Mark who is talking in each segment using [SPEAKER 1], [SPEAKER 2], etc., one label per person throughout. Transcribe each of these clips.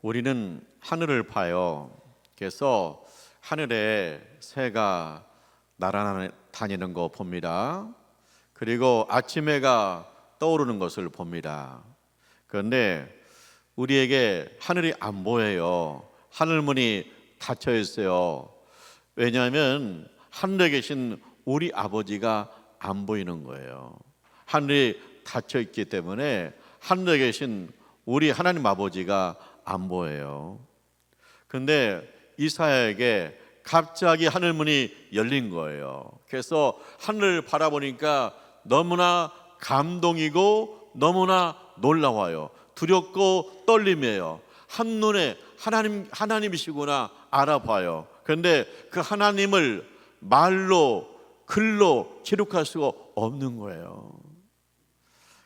[SPEAKER 1] 우리는 하늘을 봐요. 그래서 하늘에 새가 날아다니는 거 봅니다. 그리고 아침 해가 떠오르는 것을 봅니다. 그런데 우리에게 하늘이 안 보여요. 하늘문이 닫혀 있어요. 왜냐하면 하늘에 계신 우리 아버지가 안 보이는 거예요. 하늘이 닫혀 있기 때문에 하늘에 계신 우리 하나님 아버지가 안 보여요. 그런데 이사야에게 갑자기 하늘문이 열린 거예요. 그래서 하늘을 바라보니까 너무나 감동이고 너무나 놀라워요. 두렵고 떨림이에요. 한눈에 하나님이시구나 알아봐요. 그런데 그 하나님을 말로 글로 기록할 수가 없는 거예요.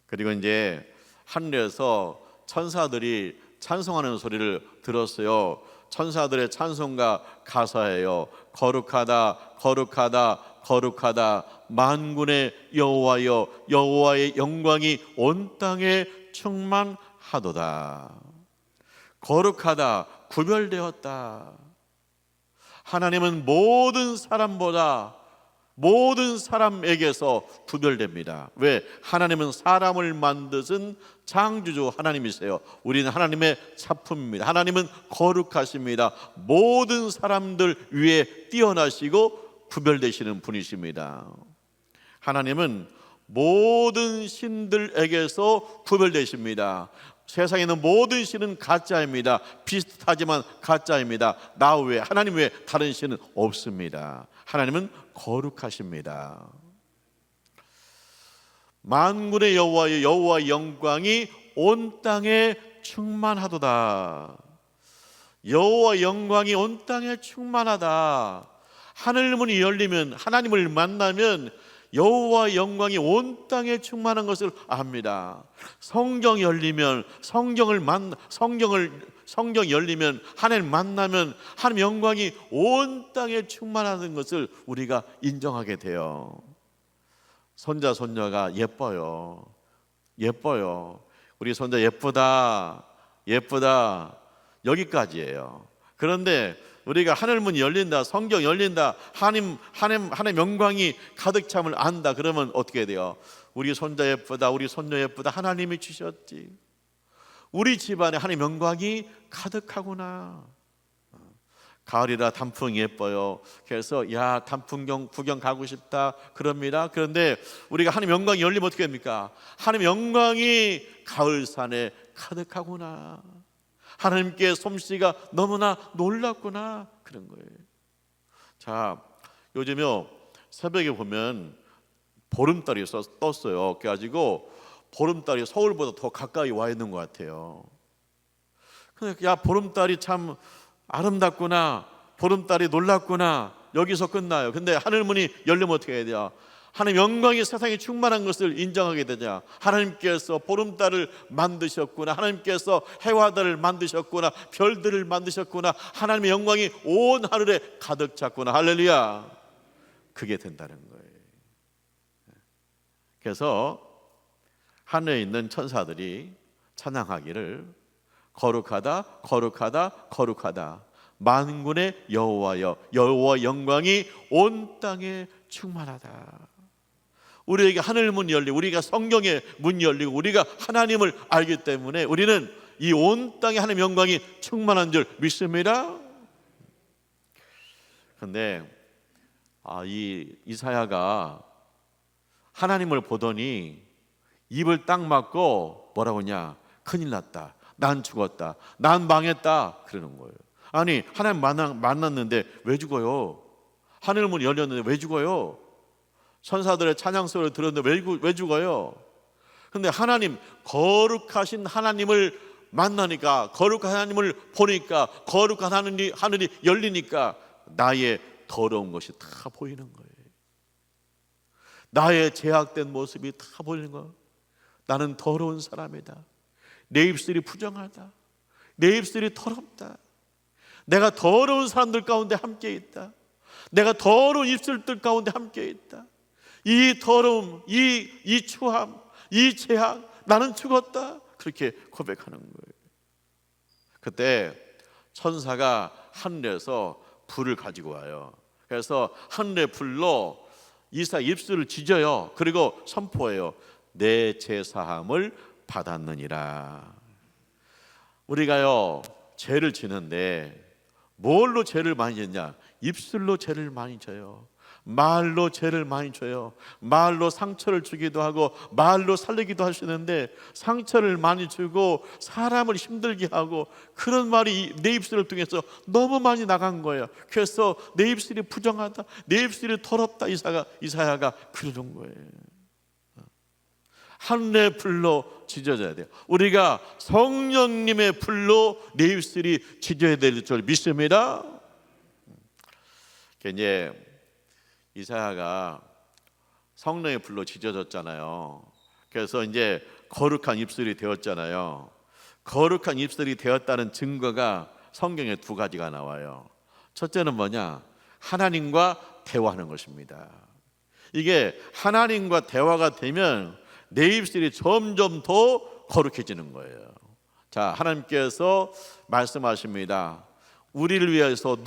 [SPEAKER 1] 그리고 이제 하늘에서 천사들이 찬송하는 소리를 들었어요. 천사들의 찬송가 가사예요. 거룩하다 거룩하다 거룩하다 만군의 여호와여 여호와의 영광이 온 땅에 충만하도다. 거룩하다, 구별되었다. 하나님은 모든 사람보다 모든 사람에게서 구별됩니다. 왜? 하나님은 사람을 만드신 창조주 하나님이세요. 우리는 하나님의 작품입니다. 하나님은 거룩하십니다. 모든 사람들 위에 뛰어나시고 구별되시는 분이십니다. 하나님은 모든 신들에게서 구별되십니다. 세상에 있는 모든 신은 가짜입니다. 비슷하지만 가짜입니다. 나 외에 하나님 외에 다른 신은 없습니다. 하나님은 거룩하십니다. 만군의 여호와의 여호와의 영광이 온 땅에 충만하도다. 여호와의 영광이 온 땅에 충만하다. 하늘문이 열리면 하나님을 만나면 여호와의 영광이 온 땅에 충만한 것을 압니다. 성경 열리면 성경 열리면 하나님 만나면 하나님 영광이 온 땅에 충만하는 것을 우리가 인정하게 돼요. 손자 손녀가 예뻐요. 우리 손자 예쁘다 여기까지예요. 그런데 우리가 하늘문이 열린다, 성경 열린다, 하나님 영광이 가득 참을 안다. 그러면 어떻게 돼요? 우리 손자 예쁘다, 우리 손녀 예쁘다. 하나님이 주셨지. 우리 집안에 하나님 영광이 가득하구나. 가을이라 단풍 예뻐요. 그래서 야 단풍 구경 가고 싶다 그럽니다. 그런데 우리가 하나님 영광이 열리면 어떻게 됩니까? 하나님 영광이 가을산에 가득하구나. 하나님께 솜씨가 너무나 놀랍구나 그런 거예요. 자, 요즘요 새벽에 보면 보름달이 떴어요. 그래가지고 보름달이 서울보다 더 가까이 와 있는 것 같아요. 근데 야 보름달이 참 아름답구나, 보름달이 놀랍구나 여기서 끝나요. 근데 하늘문이 열리면 어떻게 해야 돼요? 하나님 영광이 세상에 충만한 것을 인정하게 되냐. 하나님께서 보름달을 만드셨구나, 하나님께서 해와달을 만드셨구나, 별들을 만드셨구나, 하나님의 영광이 온 하늘에 가득 찼구나. 할렐루야. 그게 된다는 거예요. 그래서 하늘에 있는 천사들이 찬양하기를 거룩하다 거룩하다 거룩하다 만군의 여호와여 여호와 영광이 온 땅에 충만하다. 우리에게 하늘문 열리고 우리가 성경의 문이 열리고 우리가 하나님을 알기 때문에 우리는 이 온 땅에 하나님 영광이 충만한 줄 믿습니다. 그런데 이 이사야가 하나님을 보더니 입을 딱 막고 뭐라고 하냐. 큰일 났다, 난 죽었다, 난 망했다 그러는 거예요. 아니 하나님 만났는데 왜 죽어요? 하늘문이 열렸는데 왜 죽어요? 천사들의 찬양 소리를 들었는데 왜 죽어요? 근데 하나님 거룩하신 하나님을 만나니까, 거룩한 하나님을 보니까, 거룩한 하늘이 열리니까 나의 더러운 것이 다 보이는 거예요. 나의 제약된 모습이 다 보이는 거예요. 나는 더러운 사람이다. 내 입술이 부정하다. 내 입술이 더럽다. 내가 더러운 사람들 가운데 함께 있다. 내가 더러운 입술들 가운데 함께 있다. 이 더러움, 이 추함, 이 죄악, 나는 죽었다. 그렇게 고백하는 거예요. 그때 천사가 하늘에서 불을 가지고 와요. 그래서 하늘의 불로 이사 입술을 찢어요. 그리고 선포해요. 내 제사함을 받았느니라. 우리가요 죄를 지는데 뭘로 죄를 많이 짓냐? 입술로 죄를 많이 져요. 말로 죄를 많이 줘요. 말로 상처를 주기도 하고 말로 살리기도 하시는데, 상처를 많이 주고 사람을 힘들게 하고 그런 말이 내 입술을 통해서 너무 많이 나간 거예요. 그래서 내 입술이 부정하다, 내 입술이 더럽다, 이사야가 그러는 거예요. 하늘의 불로 찢어져야 돼요. 우리가 성령님의 불로 내 입술이 찢어야 될 줄 믿습니다. 이제 이사야가 성령의 불로 찢어졌잖아요. 그래서 이제 거룩한 입술이 되었잖아요. 거룩한 입술이 되었다는 증거가 성경에 두 가지가 나와요. 첫째는 뭐냐? 하나님과 대화하는 것입니다. 이게 하나님과 대화가 되면 내 입술이 점점 더 거룩해지는 거예요. 자, 하나님께서 말씀하십니다. 우리를 위해서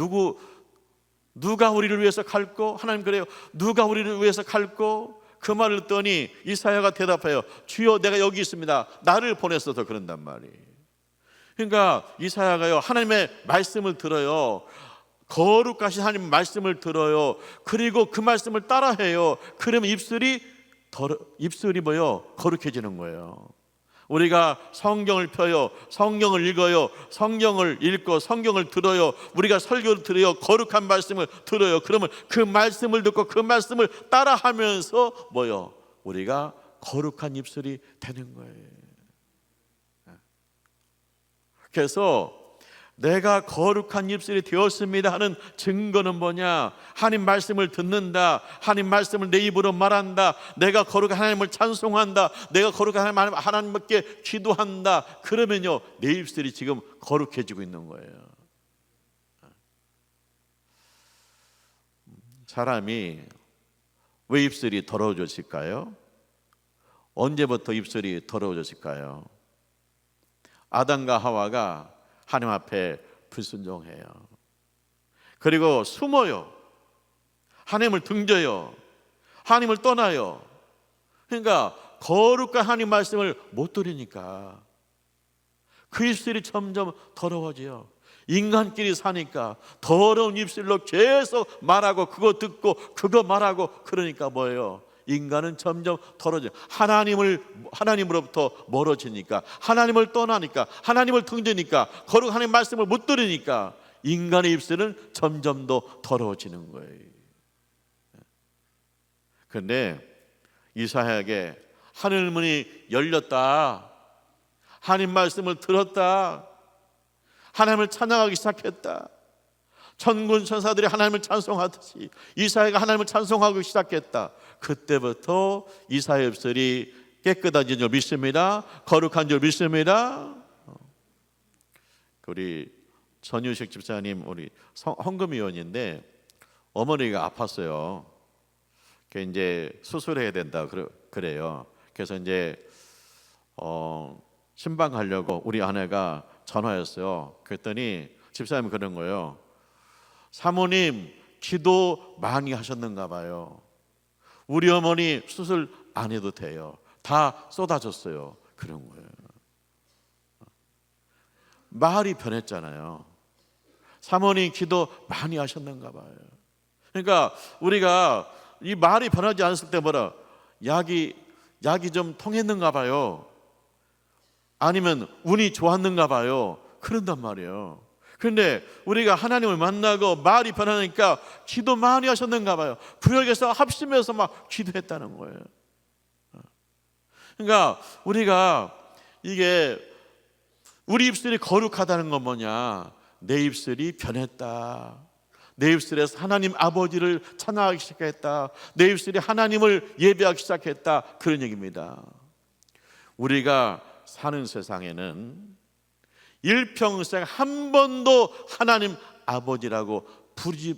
[SPEAKER 1] 누가 우리를 위해서 갈고? 하나님 그래요. 누가 우리를 위해서 갈고? 그 말을 듣더니 이사야가 대답해요. 주여, 내가 여기 있습니다. 나를 보내셔서 그런단 말이에요. 그러니까 이사야가요 하나님의 말씀을 들어요. 거룩하신 하나님 말씀을 들어요. 그리고 그 말씀을 따라해요. 그러면 입술이 뭐요? 거룩해지는 거예요. 우리가 성경을 펴요, 성경을 읽어요, 성경을 읽고 성경을 들어요, 우리가 설교를 들어요, 거룩한 말씀을 들어요. 그러면 그 말씀을 듣고 그 말씀을 따라하면서 뭐요? 우리가 거룩한 입술이 되는 거예요. 그래서 내가 거룩한 입술이 되었습니다 하는 증거는 뭐냐? 하나님 말씀을 듣는다, 하나님 말씀을 내 입으로 말한다, 내가 거룩한 하나님을 찬송한다, 내가 거룩한 하나님께 기도한다. 그러면요 내 입술이 지금 거룩해지고 있는 거예요. 사람이 왜 입술이 더러워졌을까요? 언제부터 입술이 더러워졌을까요? 아담과 하와가 하나님 앞에 불순종해요. 그리고 숨어요. 하나님을 등져요. 하나님을 떠나요. 그러니까 거룩한 하나님 말씀을 못 들으니까 그 입술이 점점 더러워져요. 인간끼리 사니까 더러운 입술로 계속 말하고 그거 듣고 그거 말하고, 그러니까 뭐예요? 인간은 점점 더러워져요. 하나님으로부터 멀어지니까, 하나님을 떠나니까, 하나님을 등지니까, 거룩한 하나님 말씀을 못 들으니까 인간의 입술은 점점 더 더러워지는 거예요. 그런데 이사야에게 하늘문이 열렸다, 하나님 말씀을 들었다, 하나님을 찬양하기 시작했다. 천군 천사들이 하나님을 찬송하듯이 이사야가 하나님을 찬송하기 시작했다. 그때부터 이사야의 입술이 깨끗해진 줄 믿습니다. 거룩한 줄 믿습니다. 우리 전유식 집사님, 우리 헌금위원인데 어머니가 아팠어요. 이제 수술해야 된다 그래요. 그래서 이제 신방 가려고 우리 아내가 전화했어요. 그랬더니 집사님이 그런 거예요. 사모님 기도 많이 하셨는가 봐요. 우리 어머니 수술 안 해도 돼요. 다 쏟아졌어요. 그런 거예요. 말이 변했잖아요. 사모님 기도 많이 하셨는가 봐요. 그러니까 우리가 이 말이 변하지 않았을 때 뭐라, 약이 좀 통했는가 봐요. 아니면 운이 좋았는가 봐요. 그런단 말이에요. 그런데 우리가 하나님을 만나고 말이 변하니까 기도 많이 하셨는가 봐요. 구역에서 합심해서 막 기도했다는 거예요. 그러니까 우리가 이게 우리 입술이 거룩하다는 건 뭐냐? 내 입술이 변했다. 내 입술에서 하나님 아버지를 찬양하기 시작했다. 내 입술이 하나님을 예배하기 시작했다. 그런 얘기입니다. 우리가 사는 세상에는 일평생 한 번도 하나님 아버지라고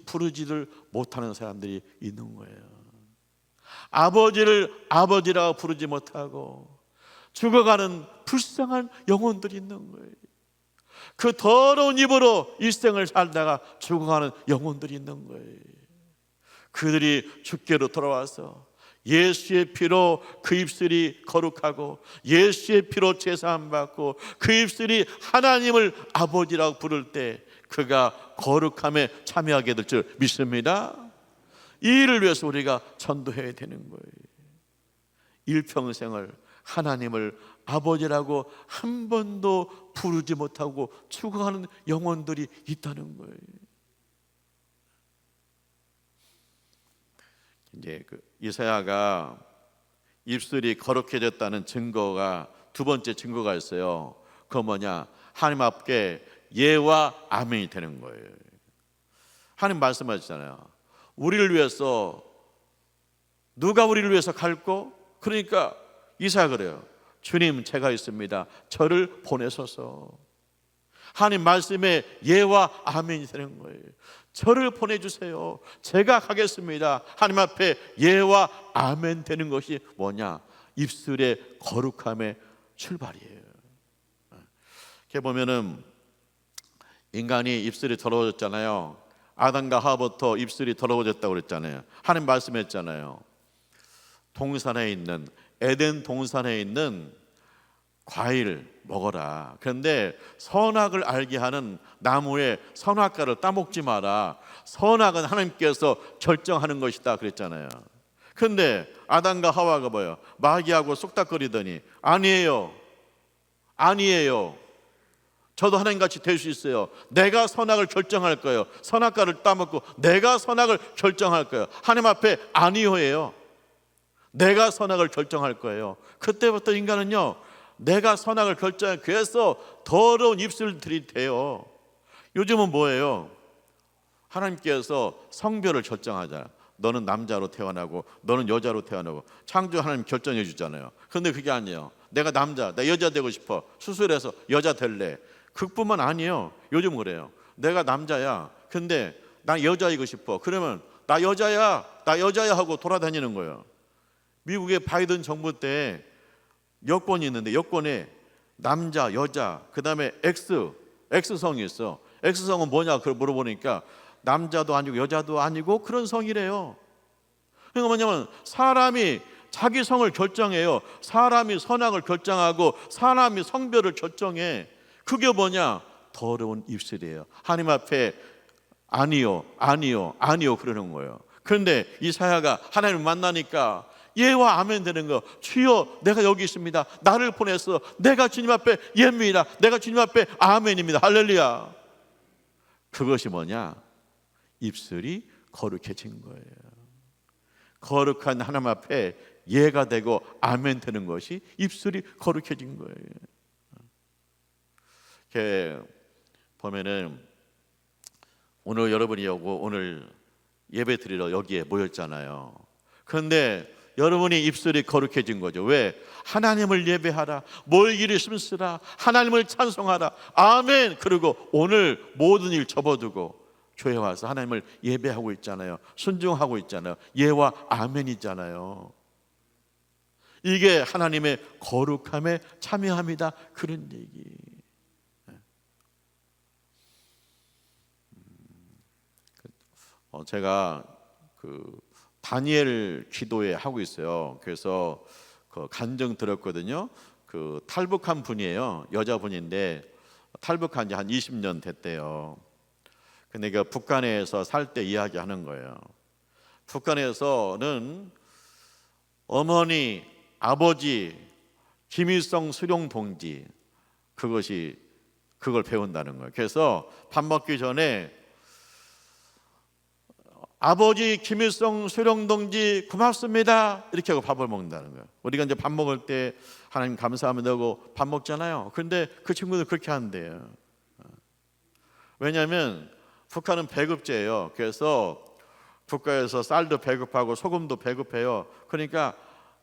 [SPEAKER 1] 부르지를 못하는 사람들이 있는 거예요. 아버지를 아버지라고 부르지 못하고 죽어가는 불쌍한 영혼들이 있는 거예요. 그 더러운 입으로 일생을 살다가 죽어가는 영혼들이 있는 거예요. 그들이 주께로 돌아와서 예수의 피로 그 입술이 거룩하고 예수의 피로 제사함 받고 그 입술이 하나님을 아버지라고 부를 때 그가 거룩함에 참여하게 될 줄 믿습니다. 이 일을 위해서 우리가 전도해야 되는 거예요. 일평생을 하나님을 아버지라고 한 번도 부르지 못하고 죽어가는 영혼들이 있다는 거예요. 이제 이사야가 입술이 거룩해졌다는 증거가 두 번째 증거가 있어요. 그건 뭐냐? 하나님 앞에 예와 아멘이 되는 거예요. 하나님 말씀하시잖아요. 우리를 위해서 누가 우리를 위해서 갈고? 그러니까 이사야가 그래요. 주님, 제가 있습니다. 저를 보내소서. 하나님 말씀에 예와 아멘이 되는 거예요. 저를 보내주세요. 제가 가겠습니다. 하나님 앞에 예와 아멘 되는 것이 뭐냐? 입술의 거룩함의 출발이에요. 이렇게 보면은 인간이 입술이 더러워졌잖아요. 아담과 하와부터 입술이 더러워졌다고 그랬잖아요. 하나님 말씀했잖아요. 동산에 있는 에덴 동산에 있는 과일 먹어라. 그런데 선악을 알게 하는 나무의 선악과를 따먹지 마라. 선악은 하나님께서 결정하는 것이다 그랬잖아요. 그런데 아담과 하와가 뭐예요? 마귀하고 쏙닥거리더니 아니에요. 저도 하나님같이 될 수 있어요. 내가 선악을 결정할 거예요. 선악과를 따먹고 내가 선악을 결정할 거예요. 하나님 앞에 아니요예요. 내가 선악을 결정할 거예요. 그때부터 인간은요, 내가 선악을 결정해. 그래서 더러운 입술들이 돼요. 요즘은 뭐예요? 하나님께서 성별을 결정하잖아요. 너는 남자로 태어나고 너는 여자로 태어나고 창조 하나님 결정해 주잖아요. 그런데 그게 아니에요. 내가 남자, 나 여자 되고 싶어. 수술해서 여자 될래. 그뿐만 아니에요. 요즘 그래요. 내가 남자야. 근데 나 여자이고 싶어. 그러면 나 여자야 하고 돌아다니는 거예요. 미국의 바이든 정부 때 여권이 있는데 여권에 남자, 여자, 그 다음에 X성이 있어. X성은 뭐냐 그걸 물어보니까 남자도 아니고 여자도 아니고 그런 성이래요. 그러니까 뭐냐면 사람이 자기 성을 결정해요. 사람이 선악을 결정하고 사람이 성별을 결정해. 그게 뭐냐? 더러운 입술이에요. 하나님 앞에 아니요 그러는 거예요. 그런데 이사야가 하나님을 만나니까 예와 아멘 되는 거. 주여, 내가 여기 있습니다. 나를 보내서 내가 주님 앞에 예입니다. 내가 주님 앞에 아멘입니다. 할렐루야. 그것이 뭐냐? 입술이 거룩해진 거예요. 거룩한 하나님 앞에 예가 되고 아멘 되는 것이 입술이 거룩해진 거예요. 이렇게 보면은 오늘 여러분이 오늘 예배 드리러 여기에 모였잖아요. 그런데 여러분이 입술이 거룩해진 거죠. 왜? 하나님을 예배하라, 멀기를 힘쓰라, 하나님을 찬송하라, 아멘. 그리고 오늘 모든 일 접어두고 교회 와서 하나님을 예배하고 있잖아요. 순종하고 있잖아요. 예와 아멘이잖아요. 이게 하나님의 거룩함에 참여합니다. 그런 얘기. 제가 다니엘 기도회 하고 있어요. 그래서 간증 들었거든요. 탈북한 분이에요. 여자분인데 탈북한 지 한 20년 됐대요. 근데 북한에서 살 때 이야기하는 거예요. 북한에서는 어머니, 아버지, 김일성 수령 동지 그걸 배운다는 거예요. 그래서 밥 먹기 전에 아버지 김일성 수령 동지 고맙습니다 이렇게 하고 밥을 먹는다는 거예요. 우리가 이제 밥 먹을 때 하나님 감사합니다 하고 밥 먹잖아요. 그런데 그 친구들 그렇게 한대요. 왜냐하면 북한은 배급제예요. 그래서 국가에서 쌀도 배급하고 소금도 배급해요. 그러니까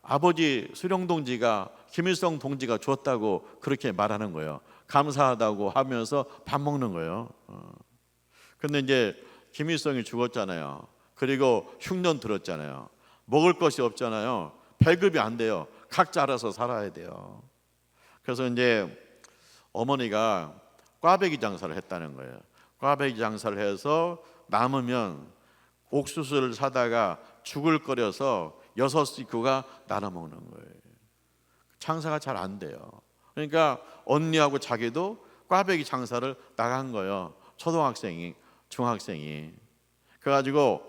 [SPEAKER 1] 아버지 수령 동지가 김일성 동지가 줬다고 그렇게 말하는 거예요. 감사하다고 하면서 밥 먹는 거예요. 근데 이제 김일성이 죽었잖아요. 그리고 흉년 들었잖아요. 먹을 것이 없잖아요. 배급이 안 돼요. 각자 알아서 살아야 돼요. 그래서 이제 어머니가 꽈배기 장사를 했다는 거예요. 꽈배기 장사를 해서 남으면 옥수수를 사다가 죽을 끓여서 6 식구가 나눠 먹는 거예요. 장사가 잘 안 돼요. 그러니까 언니하고 자기도 꽈배기 장사를 나간 거예요. 초등학생이, 중학생이. 그래가지고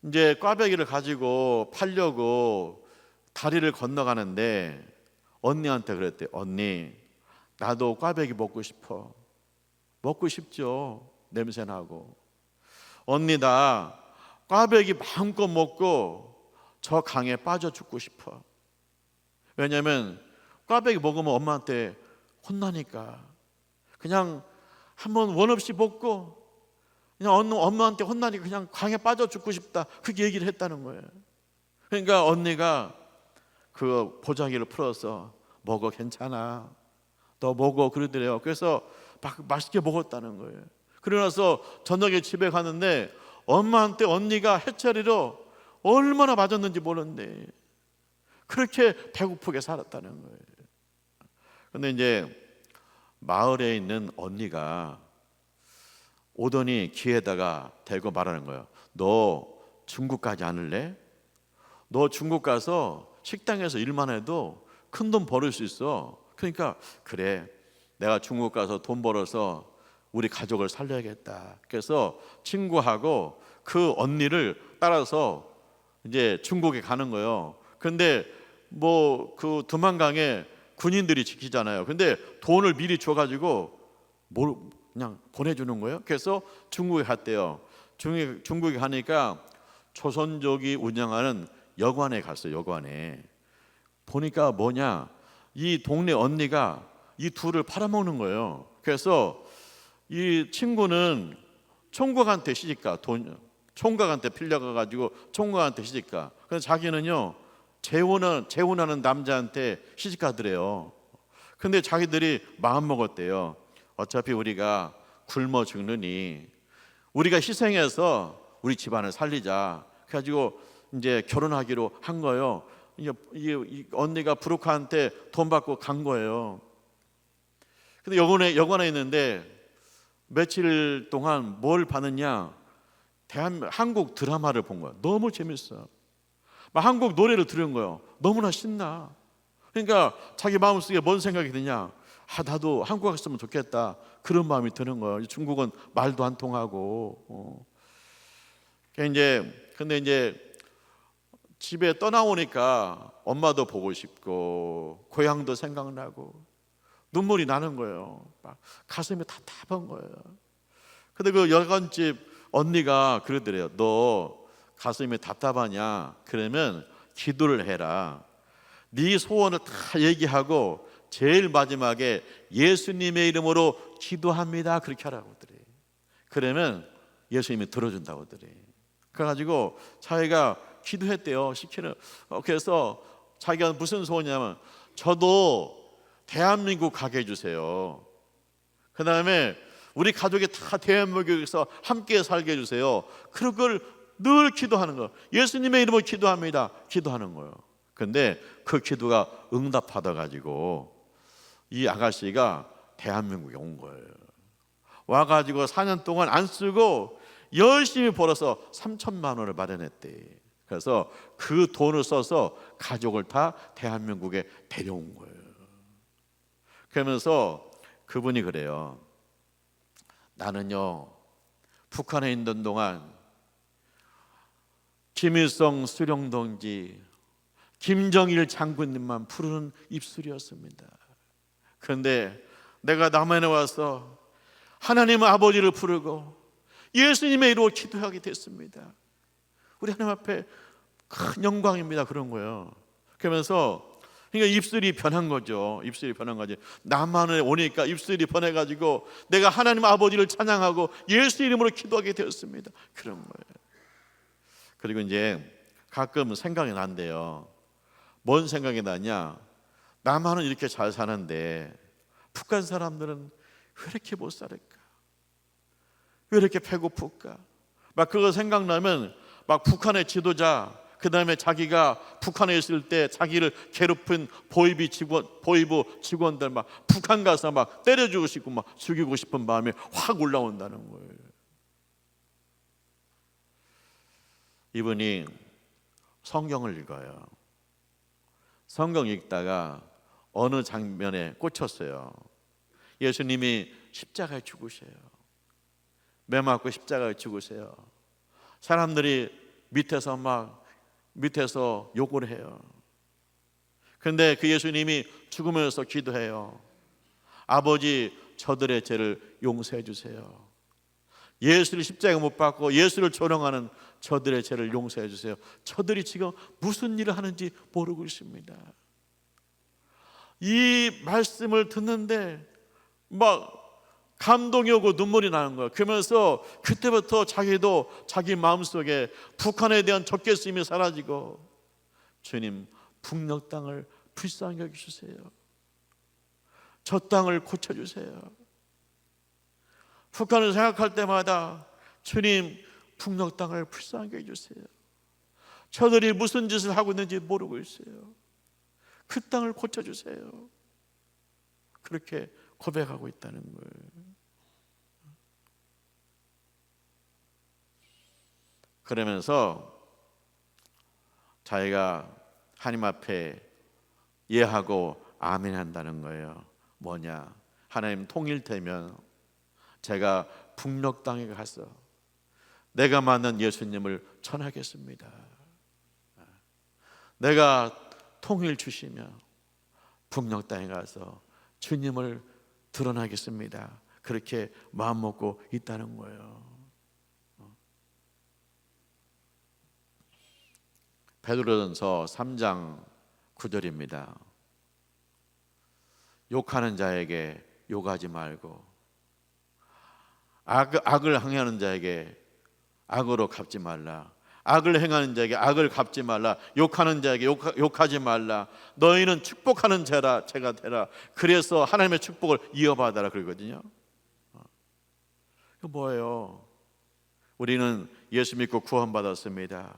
[SPEAKER 1] 이제 꽈배기를 가지고 팔려고 다리를 건너가는데 언니한테 그랬대. 언니, 나도 꽈배기 먹고 싶어. 먹고 싶죠. 냄새나고. 언니, 나 꽈배기 마음껏 먹고 저 강에 빠져 죽고 싶어. 왜냐면 꽈배기 먹으면 엄마한테 혼나니까. 그냥 한번 원 없이 먹고 그냥 엄마한테 혼나니까 그냥 강에 빠져 죽고 싶다. 그렇게 얘기를 했다는 거예요. 그러니까 언니가 그 보자기를 풀어서 먹어, 괜찮아, 너 먹어 그러더래요. 그래서 막 맛있게 먹었다는 거예요. 그러고 나서 저녁에 집에 가는데 엄마한테 언니가 해차리로 얼마나 맞았는지 모르는데 그렇게 배고프게 살았다는 거예요. 근데 이제 마을에 있는 언니가 오더니 귀에다가 대고 말하는 거예요. 너 중국 가지 않을래? 너 중국 가서 식당에서 일만 해도 큰 돈 벌을 수 있어. 그러니까 그래, 내가 중국 가서 돈 벌어서 우리 가족을 살려야겠다. 그래서 친구하고 그 언니를 따라서 이제 중국에 가는 거예요. 근데 뭐 그 두만강에 군인들이 지키잖아요. 근데 돈을 미리 줘가지고 뭘 그냥 보내주는 거예요. 그래서 중국에 갔대요. 중국에 가니까 조선족이 운영하는 여관에 갔어요. 여관에 보니까 뭐냐, 이 동네 언니가 이 둘을 팔아먹는 거예요. 그래서 이 친구는 총각한테 시집가, 총각한테 필려가가지고 총각한테 시집가. 그래서 자기는요 재혼하는 남자한테 시집가더래요. 근데 자기들이 마음 먹었대요. 어차피 우리가 굶어 죽느니 우리가 희생해서 우리 집안을 살리자. 그래가지고 이제 결혼하기로 한 거예요. 이 언니가 브로커한테 돈 받고 간 거예요. 근데 여관에 있는데 며칠 동안 뭘 봤느냐, 한국 드라마를 본 거야. 너무 재밌어. 막 한국 노래를 들은 거예요. 너무나 신나. 그러니까 자기 마음속에 뭔 생각이 드냐, 나도 한국 갔으면 좋겠다, 그런 마음이 드는 거예요. 중국은 말도 안 통하고. 근데 이제 집에 떠나오니까 엄마도 보고 싶고 고향도 생각나고 눈물이 나는 거예요. 막 가슴이 답답한 거예요. 근데 그 여관집 언니가 그러더래요. 너 가슴이 답답하냐? 그러면 기도를 해라. 네 소원을 다 얘기하고 제일 마지막에 예수님의 이름으로 기도합니다, 그렇게 하라고 그래. 그러면 예수님이 들어준다고 그래. 그래가지고 자기가 기도했대요. 그래서 자기가 무슨 소원이냐면, 저도 대한민국 가게 해주세요. 그 다음에 우리 가족이 다 대한민국에서 함께 살게 해주세요. 그걸 늘 기도하는 거예요. 예수님의 이름으로 기도합니다, 기도하는 거예요. 근데 그 기도가 응답받아가지고 이 아가씨가 대한민국에 온 거예요. 와가지고 4년 동안 안 쓰고 열심히 벌어서 3천만 원을 마련했대. 그래서 그 돈을 써서 가족을 다 대한민국에 데려온 거예요. 그러면서 그분이 그래요. 나는요 북한에 있는 동안 김일성 수령동지, 김정일 장군님만 부르는 입술이었습니다. 그런데 내가 남한에 와서 하나님 아버지를 부르고 예수님의 이름으로 기도하게 됐습니다. 우리 하나님 앞에 큰 영광입니다, 그런 거예요. 그러면서 그러니까 입술이 변한 거죠. 입술이 변한 거지. 남한에 오니까 입술이 변해가지고 내가 하나님 아버지를 찬양하고 예수 이름으로 기도하게 되었습니다, 그런 거예요. 그리고 이제 가끔 생각이 난대요. 뭔 생각이 나냐, 남한은 이렇게 잘 사는데 북한 사람들은 왜 이렇게 못 살을까, 왜 이렇게 배고플까. 막 그거 생각나면 막 북한의 지도자 다음에 자기가 북한에 있을 때 자기를 괴롭힌 보이부 직원들 막 북한 가서 막 때려주고 싶고 막 죽이고 싶은 마음이 확 올라온다는 거예요. 이분이 성경을 읽어요. 성경 읽다가 어느 장면에 꽂혔어요. 예수님이 십자가에 죽으세요. 매 맞고 십자가에 죽으세요. 사람들이 밑에서 욕을 해요. 그런데 그 예수님이 죽으면서 기도해요. 아버지, 저들의 죄를 용서해 주세요. 예수를 십자가에 못 박고 예수를 조롱하는 저들의 죄를 용서해 주세요. 저들이 지금 무슨 일을 하는지 모르고 있습니다. 이 말씀을 듣는데 막 감동이 오고 눈물이 나는 거예요. 그러면서 그때부터 자기도 자기 마음속에 북한에 대한 적개심이 사라지고, 주님, 북녘 땅을 불쌍히 여기주세요. 저 땅을 고쳐주세요. 북한을 생각할 때마다 주님, 북녘 땅을 불쌍히 여기주세요. 저들이 무슨 짓을 하고 있는지 모르고 있어요. 그 땅을 고쳐주세요. 그렇게 고백하고 있다는 거예요. 그러면서 자기가 하나님 앞에 예하고 아멘 한다는 거예요. 뭐냐? 하나님 통일되면 제가 북녘 땅에 가서 내가 만난 예수님을 전하겠습니다. 내가 통일 주시면 북녘 땅에 가서 주님을 드러나겠습니다. 그렇게 마음 먹고 있다는 거예요. 베드로전서 3장 9절입니다. 욕하는 자에게 욕하지 말고 악을 행하는 자에게 악으로 갚지 말라. 악을 행하는 자에게 악을 갚지 말라. 욕하는 자에게 욕하지 말라. 너희는 축복하는 자가 되라. 그래서 하나님의 축복을 이어받아라 그러거든요. 이거 뭐예요? 우리는 예수 믿고 구원받았습니다.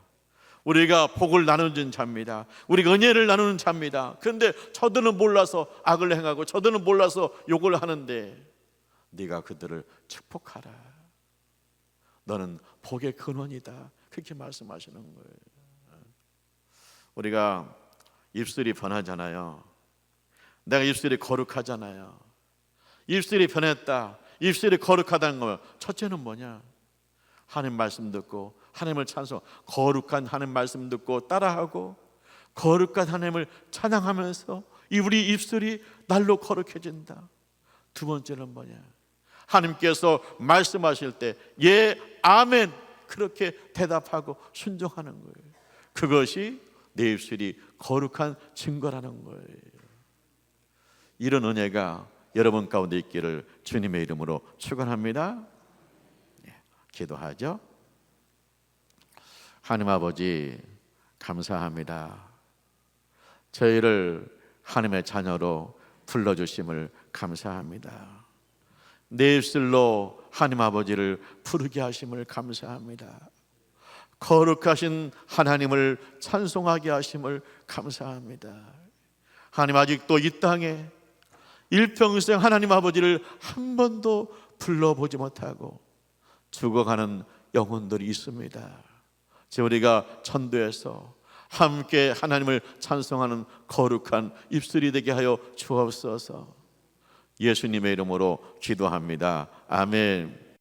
[SPEAKER 1] 우리가 복을 나누는 자입니다. 우리가 은혜를 나누는 자입니다. 그런데 저들은 몰라서 악을 행하고 저들은 몰라서 욕을 하는데 네가 그들을 축복하라. 너는 복의 근원이다. 그렇게 말씀하시는 거예요. 우리가 입술이 변하잖아요. 내가 입술이 거룩하잖아요. 입술이 변했다, 입술이 거룩하다는 거예요. 첫째는 뭐냐? 하나님 말씀 듣고 하나님을 찬송, 거룩한 하나님 말씀 듣고 따라하고 거룩한 하나님을 찬양하면서 우리 입술이 날로 거룩해진다. 두 번째는 뭐냐? 하나님께서 말씀하실 때 예, 아멘 그렇게 대답하고 순종하는 거예요. 그것이 내 입술이 거룩한 증거라는 거예요. 이런 은혜가 여러분 가운데 있기를 주님의 이름으로 축원합니다. 기도하죠. 하나님 아버지 감사합니다. 저희를 하나님의 자녀로 불러주심을 감사합니다. 내 입술로 하나님 아버지를 부르게 하심을 감사합니다. 거룩하신 하나님을 찬송하게 하심을 감사합니다. 하나님, 아직도 이 땅에 일평생 하나님 아버지를 한 번도 불러보지 못하고 죽어가는 영혼들이 있습니다. 우리가 전도해서 함께 하나님을 찬송하는 거룩한 입술이 되게 하여 주옵소서. 예수님의 이름으로 기도합니다. 아멘.